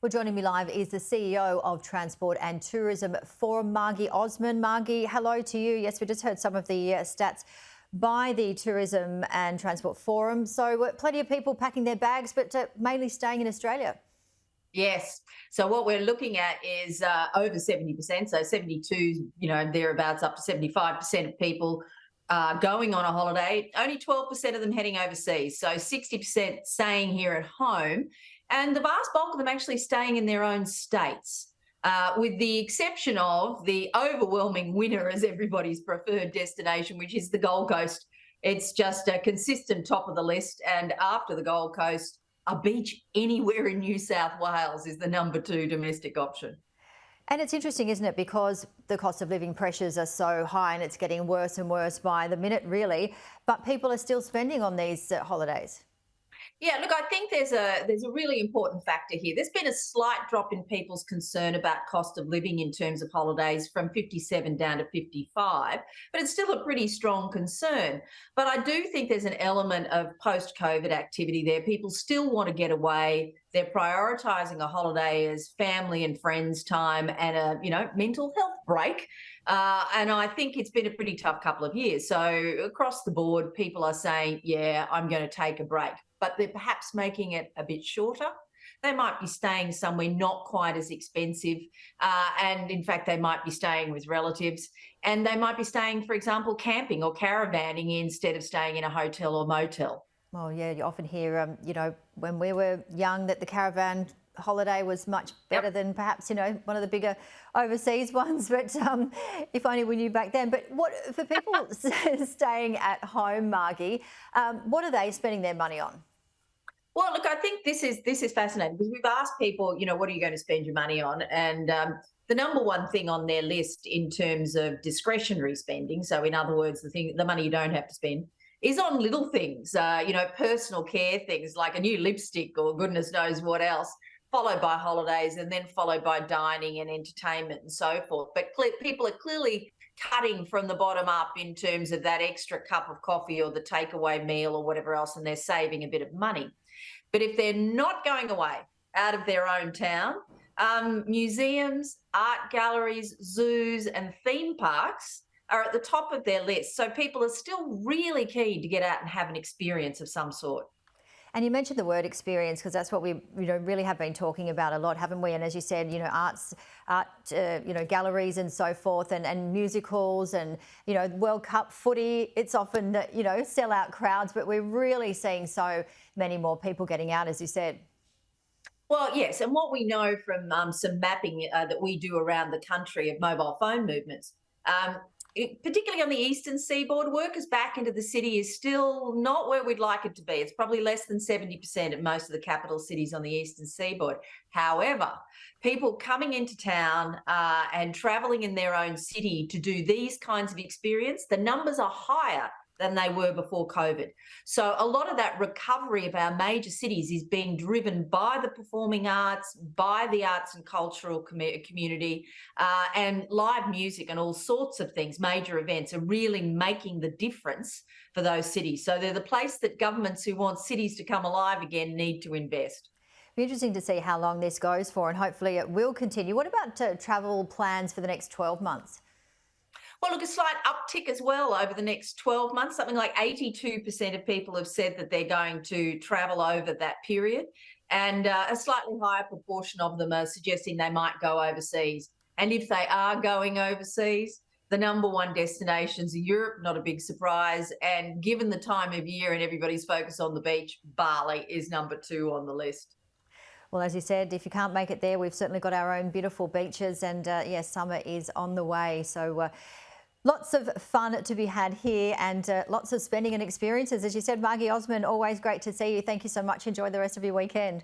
Well, joining me live is the CEO of Transport and Tourism Forum, Margy Osmond. Margy, hello to you. Yes, we just heard some of the stats by the Tourism and Transport Forum. So plenty of people packing their bags, but mainly staying in Australia. Yes. So what we're looking at is over 70%, so 72, thereabouts, up to 75% of people going on a holiday. Only 12% of them heading overseas. So 60% staying here at home, and the vast bulk of them actually staying in their own states. With the exception of the overwhelming winner as everybody's preferred destination, which is the Gold Coast. It's just a consistent top of the list. And after the Gold Coast, a beach anywhere in New South Wales is the number 2 domestic option. And it's interesting, isn't it? Because the cost of living pressures are so high and it's getting worse and worse by the minute, really. But people are still spending on these holidays. Yeah, look, I think there's a really important factor here. There's been a slight drop in people's concern about cost of living in terms of holidays from 57 down to 55, but it's still a pretty strong concern. But I do think there's an element of post-COVID activity there. People still want to get away. They're prioritising a holiday as family and friends time and a mental health break. And I think it's been a pretty tough couple of years. So across the board, people are saying, yeah, I'm going to take a break. But they're perhaps making it a bit shorter. They might be staying somewhere not quite as expensive. And in fact, they might be staying with relatives. And they might be staying, for example, camping or caravanning instead of staying in a hotel or motel. Well, yeah, you often hear, when we were young, that the caravan holiday was much better than perhaps, one of the bigger overseas ones. But if only we knew back then. But what for people staying at home, Margy, what are they spending their money on? Well, look, I think this is fascinating because we've asked people, what are you going to spend your money on? And the number one thing on their list in terms of discretionary spending, so in other words, the money you don't have to spend, is on little things, personal care things like a new lipstick or goodness knows what else, followed by holidays and then followed by dining and entertainment and so forth. But people are clearly cutting from the bottom up in terms of that extra cup of coffee or the takeaway meal or whatever else, and they're saving a bit of money. But if they're not going away out of their own town, museums, art galleries, zoos and theme parks are at the top of their list. So people are still really keen to get out and have an experience of some sort. And you mentioned the word experience because that's what we really have been talking about a lot, haven't we? And as you said, art galleries and so forth, and musicals and World Cup footy. It's often sell out crowds, but we're really seeing so many more people getting out, as you said. Well, yes, and what we know from some mapping that we do around the country of mobile phone movements, particularly on the eastern seaboard, workers back into the city is still not where we'd like it to be. It's probably less than 70% at most of the capital cities on the eastern seaboard. However, people coming into town and travelling in their own city to do these kinds of experience, the numbers are higher than they were before COVID. So a lot of that recovery of our major cities is being driven by the performing arts, by the arts and cultural community, and live music and all sorts of things. Major events are really making the difference for those cities. So they're the place that governments who want cities to come alive again need to invest. Be interesting to see how long this goes for, and hopefully it will continue. What about travel plans for the next 12 months? Well, look, a slight uptick as well over the next 12 months. Something like 82% of people have said that they're going to travel over that period. And a slightly higher proportion of them are suggesting they might go overseas. And if they are going overseas, the number one destinations are Europe, not a big surprise. And given the time of year and everybody's focus on the beach, Bali is number 2 on the list. Well, as you said, if you can't make it there, we've certainly got our own beautiful beaches, and yes, summer is on the way. So lots of fun to be had here, and lots of spending and experiences. As you said, Margy Osmond, always great to see you. Thank you so much. Enjoy the rest of your weekend.